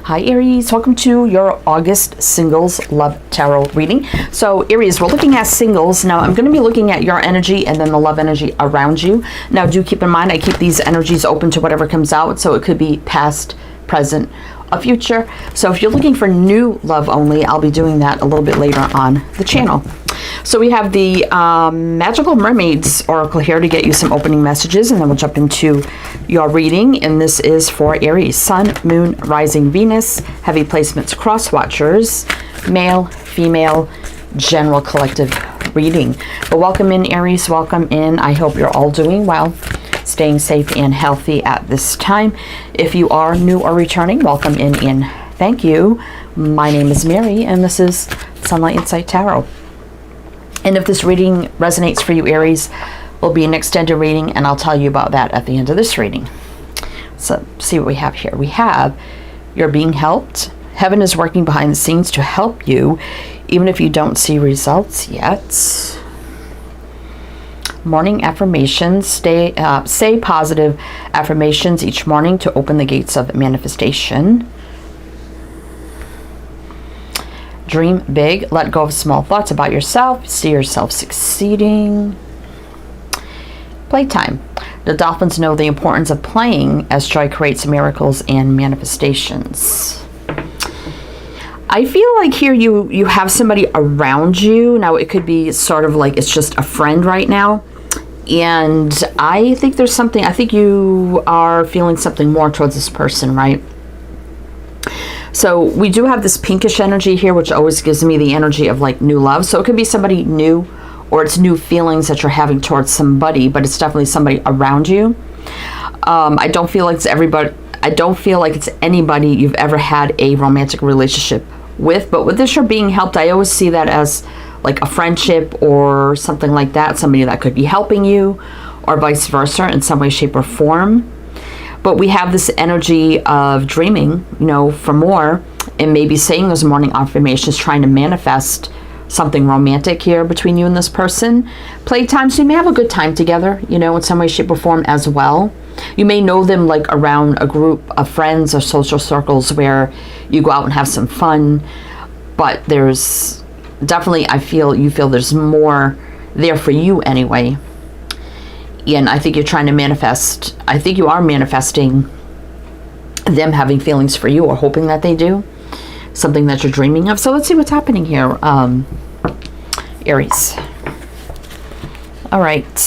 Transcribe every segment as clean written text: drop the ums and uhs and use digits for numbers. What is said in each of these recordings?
Hi Aries, welcome to your August Singles Love Tarot reading. So Aries, we're looking at singles. Now I'm going to be looking at your energy and then the love energy around you. Now do keep in mind I keep these energies open to whatever comes out, so it could be past, present, a future. So if you're looking for new love only, I'll be doing that a little bit later on the channel. So we have the Magical Mermaids Oracle here to get you some opening messages, and then we'll jump into your reading. And this is for Aries, Sun, Moon, Rising, Venus, heavy placements, cross watchers, male, female, general collective reading. But welcome in, Aries, welcome in. I hope you're all doing well, staying safe and healthy at this time. If you are new or returning, welcome in and thank you. My name is Mary, and this is Sunlight Insight Tarot. And if this reading resonates for you, Aries, will be an extended reading, and I'll tell you about that at the end of this reading. So, see what we have here. We have, you're being helped. Heaven is working behind the scenes to help you, even if you don't see results yet. Morning affirmations. Say positive affirmations each morning to open the gates of manifestation. Dream big. Let go of small thoughts about yourself. See yourself succeeding. Playtime. The dolphins know the importance of playing as joy creates miracles and manifestations. I feel like here you have somebody around you. Now it could be sort of like it's just a friend right now. And I think there's something, I think you are feeling something more towards this person, right? So we do have this pinkish energy here, which always gives me the energy of like new love. So it could be somebody new, or it's new feelings that you're having towards somebody, but it's definitely somebody around you. I don't feel like it's everybody. I don't feel like it's anybody you've ever had a romantic relationship with. But with this, you're being helped. I always see that as like a friendship or something like that. Somebody that could be helping you, or vice versa in some way, shape, or form. But we have this energy of dreaming, you know, for more, and maybe saying those morning affirmations, trying to manifest something romantic here between you and this person. Playtime, so you may have a good time together, you know, in some way, shape, or form as well. You may know them like around a group of friends or social circles where you go out and have some fun. But there's definitely, you feel there's more there for you anyway. And I think you're trying to manifest, I think you are manifesting them having feelings for you, or hoping that they do. Something that you're dreaming of. So let's see what's happening here, Aries. All right.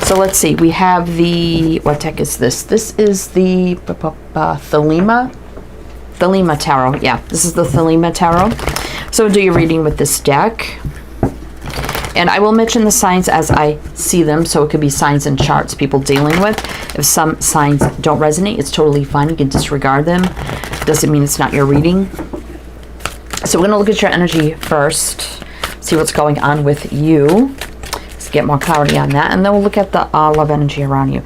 So let's see. We have the, what deck is this? This is the Thelema Tarot. Yeah, this is the Thelema Tarot. So do your reading with this deck. And I will mention the signs as I see them, so it could be signs and charts people dealing with. If some signs don't resonate, it's totally fine. You can disregard them. Doesn't mean it's not your reading. So we're going to look at your energy first, see what's going on with you. Let's get more clarity on that. And then we'll look at the love energy around you.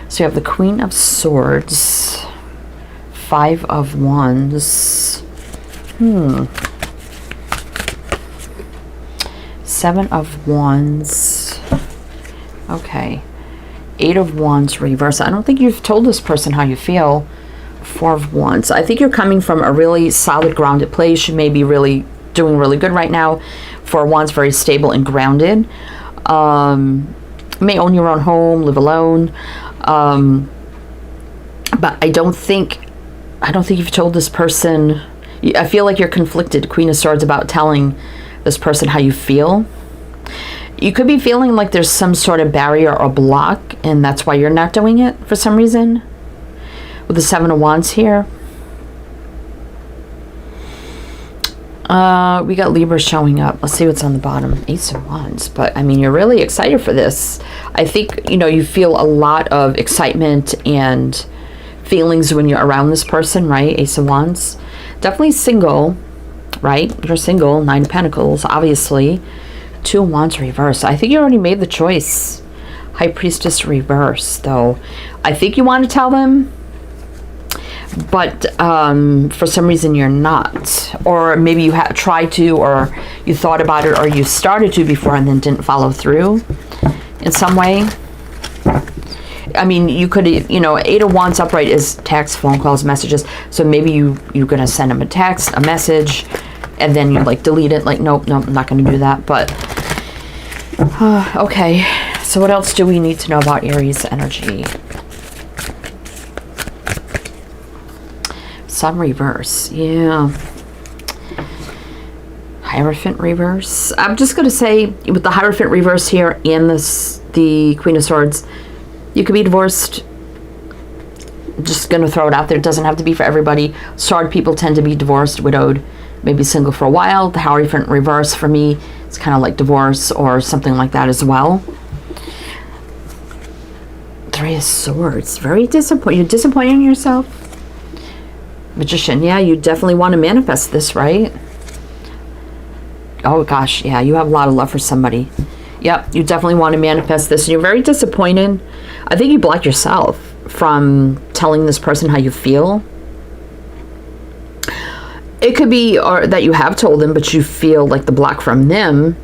So you have the Queen of Swords, Five of Wands. Seven of Wands. Okay. Eight of Wands reverse. I don't think you've told this person how you feel. Four of Wands. I think you're coming from a really solid, grounded place. You may be really doing really good right now. Four of Wands, very stable and grounded. You may own your own home, live alone. But I don't think you've told this person. I feel like you're conflicted, Queen of Swords, about telling this person how you feel. You could be feeling like there's some sort of barrier or block, and that's why you're not doing it for some reason. With the Seven of Wands here. We got Libra showing up. Let's see what's on the bottom. Ace of Wands. But I mean, you're really excited for this. I think, you know, you feel a lot of excitement and feelings when you're around this person, right? Ace of Wands. Definitely single. Right? You're single. Nine of Pentacles, obviously. Two of Wands reverse. I think you already made the choice. High Priestess reverse, though. I think you want to tell them, but for some reason you're not. Or maybe you tried to, or you thought about it, or you started to before and then didn't follow through in some way. I mean, you could, you know, 8 of Wands upright is text, phone calls, messages. So maybe you're going to send them a text, a message, and then you like delete it. Like, nope, I'm not going to do that. But, okay. So what else do we need to know about Aries energy? Sun reverse. Yeah. Hierophant reverse. I'm just going to say with the Hierophant reverse here and the Queen of Swords, you could be divorced. Just going to throw it out there. It doesn't have to be for everybody. Sword people tend to be divorced, widowed, maybe single for a while. The Hierophant reverse for me is kind of like divorce or something like that as well. 3 of Swords. Very disappointed. You're disappointed in yourself. Magician. Yeah, you definitely want to manifest this, right? Oh gosh, yeah, you have a lot of love for somebody. Yep, you definitely want to manifest this. And you're very disappointed. I think you blocked yourself from telling this person how you feel. It could be or that you have told them, but you feel like the block from them.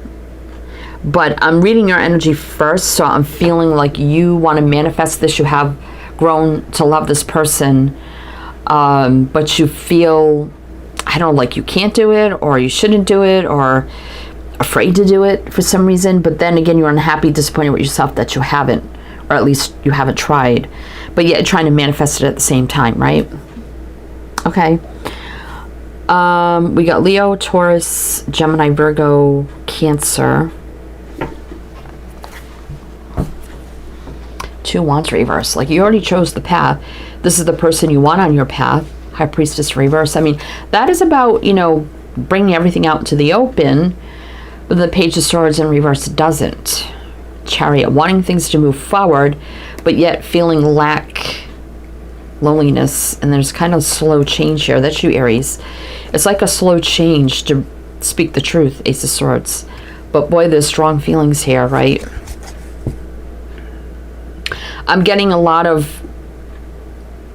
But I'm reading your energy first, so I'm feeling like you want to manifest this. You have grown to love this person, but you feel, I don't know, like you can't do it, or you shouldn't do it, or afraid to do it for some reason. But then again, you're unhappy, disappointed with yourself that you haven't, or at least you haven't tried, but yet trying to manifest it at the same time, right? Okay. We got Leo, Taurus, Gemini, Virgo, Cancer. 2 Wands reverse. Like, you already chose the path. This is the person you want on your path. High Priestess reverse. I mean, that is about, you know, bringing everything out to the open. But the Page of Swords in reverse doesn't. Chariot, wanting things to move forward, but yet feeling lack, loneliness, and there's kind of slow change here. That's you, Aries. It's like a slow change, to speak the truth, Ace of Swords. But boy, there's strong feelings here, right? I'm getting a lot of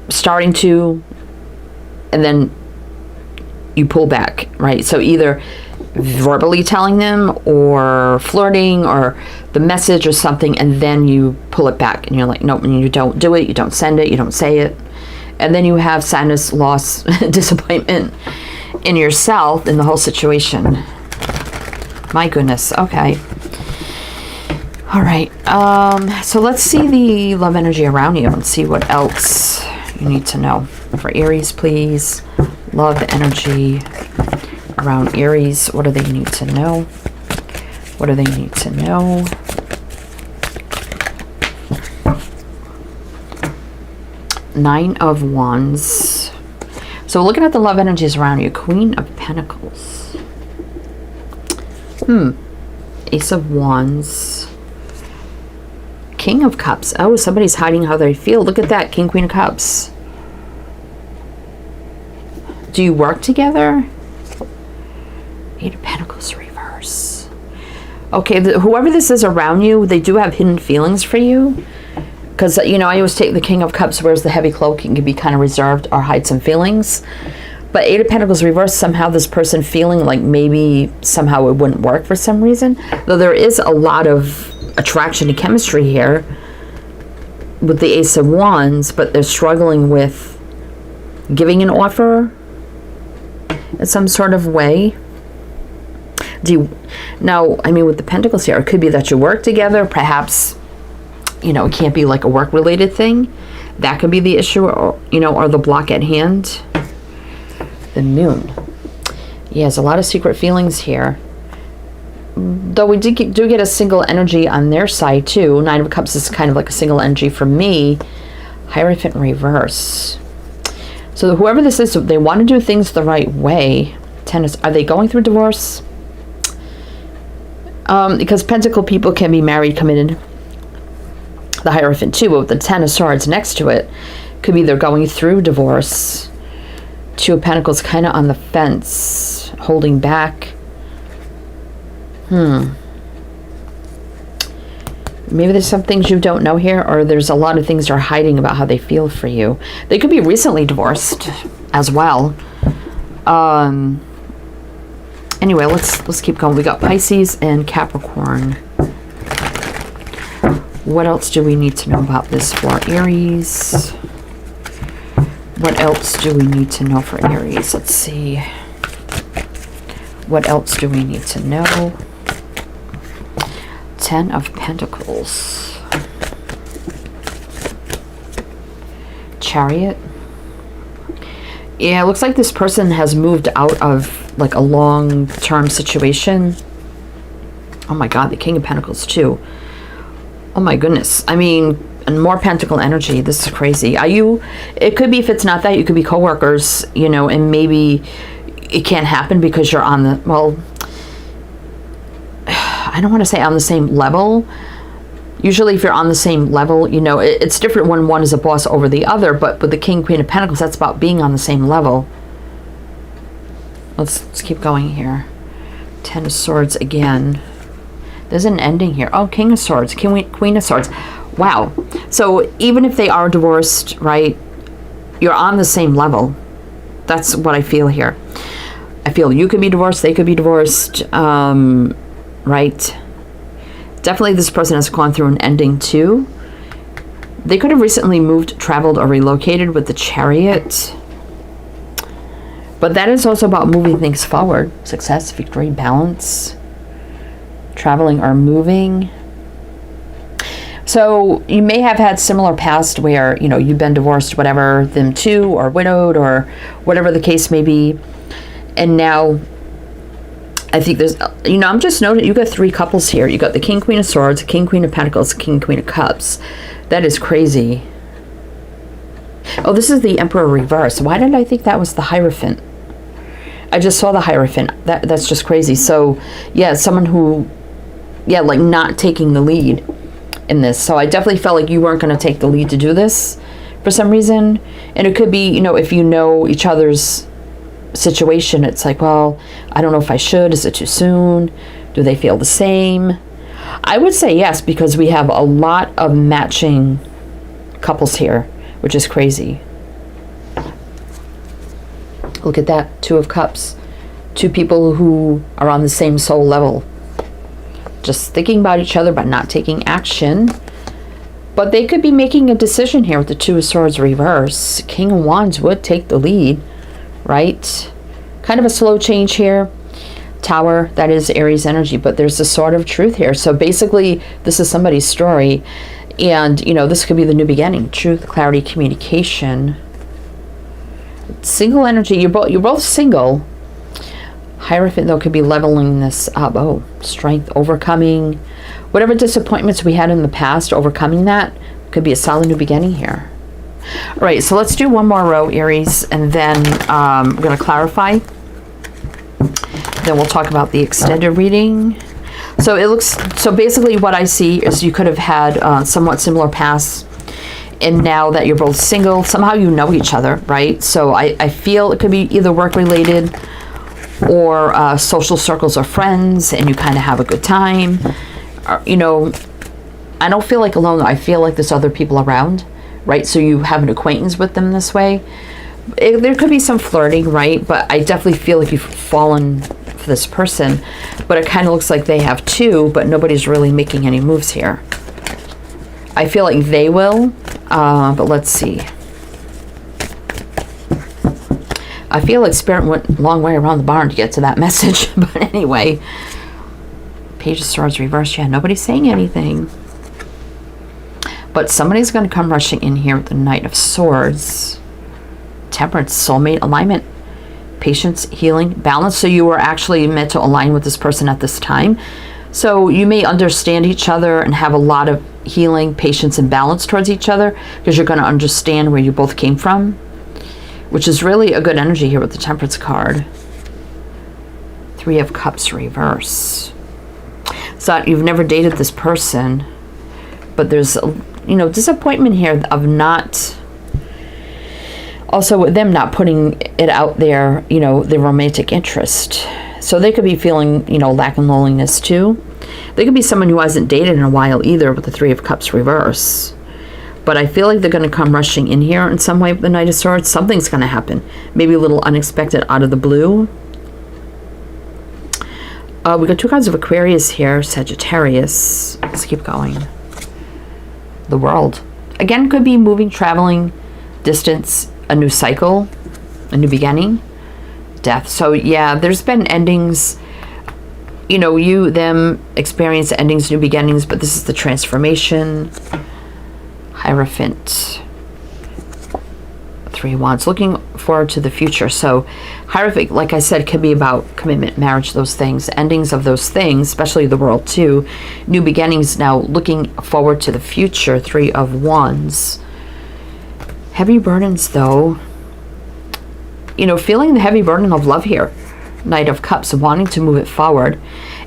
starting to, and then you pull back, right? So either verbally telling them, or flirting, or the message or something, and then you pull it back and you're like, nope, and you don't do it, you don't send it, you don't say it. And then you have sadness, loss, disappointment in yourself, in the whole situation. My goodness. Okay. All right. So let's see the love energy around you and see what else you need to know. For Aries, please. Love energy around Aries. What do they need to know? What do they need to know? Nine of Wands. So looking at the love energies around you. Queen of Pentacles. Ace of Wands. King of Cups. Oh, somebody's hiding how they feel. Look at that. King, Queen of Cups. Do you work together? Eight of Pentacles reverse. Okay, whoever this is around you, they do have hidden feelings for you. Because, you know, I always take the King of Cups, wears the heavy cloak, and can be kind of reserved or hide some feelings. But Eight of Pentacles reverse, somehow this person feeling like maybe somehow it wouldn't work for some reason. Though there is a lot of attraction and chemistry here with the Ace of Wands, but they're struggling with giving an offer in some sort of way. Now, I mean, with the Pentacles here, it could be that you work together, perhaps, you know, it can't be like a work-related thing. That could be the issue, or, you know, or the block at hand. The Moon. Yeah, there's a lot of secret feelings here. Though we do get a single energy on their side, too. Nine of Cups is kind of like a single energy for me. Hierophant reverse. So whoever this is, they want to do things the right way. Are they going through divorce? Because Pentacle people can be married, committed. The Hierophant too, but with the Ten of Swords next to it, could be they're going through divorce. Two of Pentacles kind of on the fence, holding back. Maybe there's some things you don't know here, or there's a lot of things they're hiding about how they feel for you. They could be recently divorced as well. Anyway, let's keep going. We got Pisces and Capricorn. What else do we need to know about this for Aries? What else do we need to know for Aries? Let's see. What else do we need to know? 10 of Pentacles. Chariot. Yeah, it looks like this person has moved out of like a long-term situation. Oh my God, the King of Pentacles too. Oh my goodness. I mean, and more pentacle energy. This is crazy. Are you, it could be, if it's not that, you could be co-workers, you know, and maybe it can't happen because you're on the, well, I don't want to say on the same level. Usually if you're on the same level, you know, it's different when one is a boss over the other, but with the King, Queen of Pentacles, that's about being on the same level. Let's keep going here. 10 of Swords again. There's an ending here. Oh, King of Swords, Queen of Swords. Wow. So even if they are divorced, right, you're on the same level. That's what I feel here. I feel you could be divorced, they could be divorced, right? Definitely this person has gone through an ending too. They could have recently moved, traveled, or relocated with the Chariot. But that is also about moving things forward. Success, victory, balance. Traveling or moving. So you may have had similar past where, you know, you've been divorced, whatever, them too, or widowed, or whatever the case may be. And now I think there's, you know, I'm just noting you got 3 couples here. You got the King, Queen of Swords, King, Queen of Pentacles, King, Queen of Cups. That is crazy. Oh, this is the Emperor reverse. Why did I think that was the Hierophant? I just saw the Hierophant. That's just crazy. So yeah, someone who, yeah, like not taking the lead in this. So I definitely felt like you weren't going to take the lead to do this for some reason. And it could be, you know, if you know each other's situation, it's like, well, I don't know if I should. Is it too soon? Do they feel the same? I would say yes, because we have a lot of matching couples here, which is crazy. Look at that, 2 of Cups. 2 people who are on the same soul level. Just thinking about each other, but not taking action. But they could be making a decision here with the 2 of Swords reverse. King of Wands would take the lead, right? Kind of a slow change here. Tower, that is Aries energy, but there's a sword of truth here. So basically, this is somebody's story. And, you know, this could be the new beginning. Truth, clarity, communication. Single energy, you're both single. Hierophant, though, could be leveling this up. Oh, strength, overcoming. Whatever disappointments we had in the past, overcoming that could be a solid new beginning here. All right, so let's do one more row, Aries, and then we're going to clarify. Then we'll talk about the extended reading. So it looks, so basically what I see is you could have had somewhat similar pasts, and now that you're both single, somehow you know each other, right? So I feel it could be either work-related or social circles or friends, and you kind of have a good time. You know, I don't feel like alone. I feel like there's other people around, right? So you have an acquaintance with them this way. There could be some flirting, right? But I definitely feel like you've fallen for this person. But it kind of looks like they have too, but nobody's really making any moves here. I feel like they will, but let's see. I feel like Spirit went a long way around the barn to get to that message. But anyway, Page of Swords reversed. Yeah, nobody's saying anything. But somebody's going to come rushing in here with the Knight of Swords. Temperance, soulmate alignment, patience, healing, balance. So you were actually meant to align with this person at this time. So you may understand each other and have a lot of healing, patience, and balance towards each other, because you're going to understand where you both came from, which is really a good energy here with the Temperance card. 3 of Cups reverse. So you've never dated this person, but there's, you know, disappointment here of not, also with them not putting it out there, you know, the romantic interest. So they could be feeling, you know, lack and loneliness too. They could be someone who hasn't dated in a while either with the 3 of Cups reverse. But I feel like they're going to come rushing in here in some way with the Knight of Swords. Something's going to happen. Maybe a little unexpected out of the blue. We got 2 cards of Aquarius here. Sagittarius. Let's keep going. the world. Again, could be moving, traveling, distance, a new cycle, a new beginning, death. So yeah, there's been endings. You know, you, them experience endings, new beginnings, but this is the transformation. Hierophant. 3 Wands. Looking forward to the future. So Hierophant, like I said, can be about commitment, marriage, those things, endings of those things, especially the world too. New beginnings. Now looking forward to the future. 3 of Wands. Heavy burdens though. You know, feeling the heavy burden of love here. Knight of Cups, wanting to move it forward.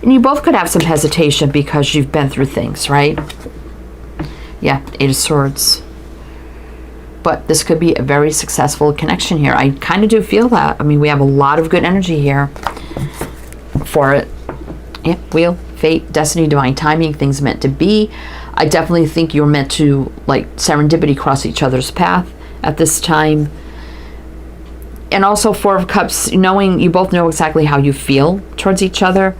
And you both could have some hesitation because you've been through things, right? Yeah, 8 of Swords. But this could be a very successful connection here. I kind of do feel that. I mean, we have a lot of good energy here for it. Yeah, Wheel, fate, destiny, divine timing, things meant to be. I definitely think you're meant to, like, serendipity cross each other's path at this time. And also 4 of Cups, knowing you both know exactly how you feel towards each other.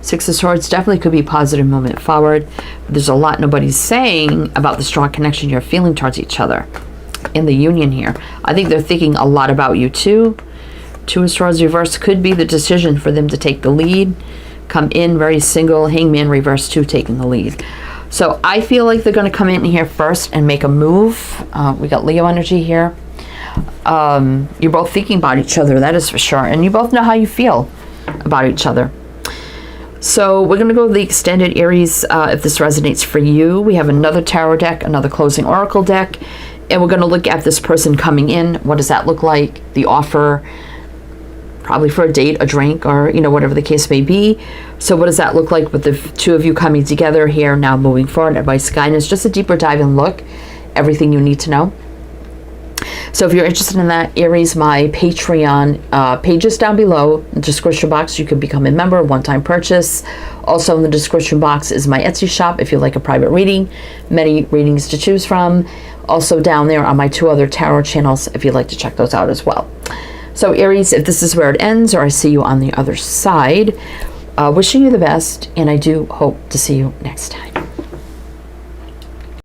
6 of Swords definitely could be a positive moment forward. There's a lot nobody's saying about the strong connection you're feeling towards each other in the union here. I think they're thinking a lot about you too. 2 of Swords reverse could be the decision for them to take the lead. Come in very single. Hangman reverse too, taking the lead. So I feel like they're going to come in here first and make a move. We got Leo energy here. You're both thinking about each other, that is for sure, and you both know how you feel about each other. So we're going to go to the extended Aries. If this resonates for you, we have another tarot deck, another closing oracle deck, and we're going to look at this person coming in. What does that look like? The offer, probably for a date, a drink, or, you know, whatever the case may be. So what does that look like with the 2 of you coming together here, now moving forward? Advice, guidance, just a deeper dive and look, everything you need to know. So if you're interested in that, Aries, my Patreon page is down below in the description box. You can become a member, one-time purchase. Also in the description box is my Etsy shop if you like a private reading. Many readings to choose from. Also down there are my 2 other tarot channels if you'd like to check those out as well. So Aries, if this is where it ends or I see you on the other side, wishing you the best, and I do hope to see you next time.